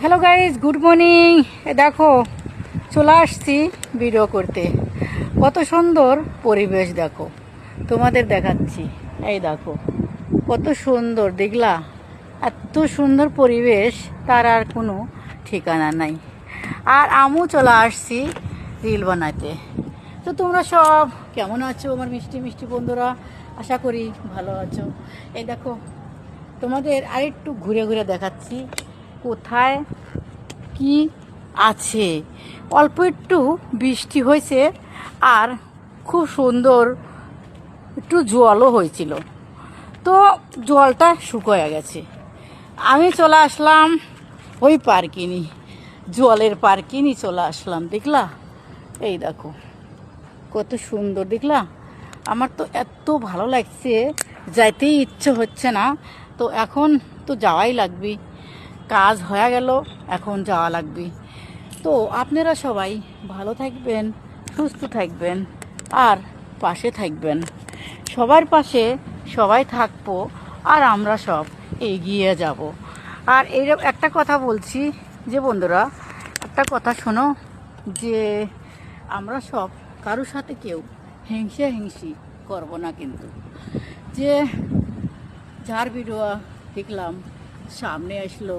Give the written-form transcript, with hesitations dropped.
Hello guys, good morning. দেখো চলে আসছি ভিডিও করতে। কত সুন্দর পরিবেশ দেখো, তোমাদের দেখাচ্ছি। এই দেখো কত সুন্দর, দেখলা? এত সুন্দর পরিবেশ, তার আর কোনো ঠিকানা নাই। আর আমিও চলে আসছি রিল বানাতে। তো তোমরা সব কেমন আছো আমার মিষ্টি মিষ্টি বন্ধুরা? আশা করি ভালো আছো। এই দেখো তোমাদের আরেকটু ঘুরে ঘুরে দেখাচ্ছি কোথায় কি আছে। অল্প একটু বৃষ্টি হয়েছে আর খুব সুন্দর একটু জলও হয়েছিল, তো জলটা শুকিয়ে গেছে। আমি চলে আসলাম ওই পার্কিনি, জলের পার্কিনি চলে আসলাম। দেখলা? এই দেখো কত সুন্দর, দেখলা? আমার তো এত ভালো লাগছে, যাইতেই ইচ্ছে হচ্ছে না। তো এখন তো যাওয়াই লাগবে, কাজ হয়ে গেল, এখন যাওয়া লাগবে। তো আপনারা সবাই ভালো থাকবেন, সুস্থ থাকবেন আর পাশে থাকবেন। সবার পাশে সবাই থাকবো আর আমরা সব এগিয়ে যাব। আর এই একটা কথা বলছি যে বন্ধুরা, একটা কথা শোনো, যে আমরা সব কারোর সাথে কেউ হিংসি করব না, কিন্তু যে যার ভিডিও দেখলাম সামনে আসলো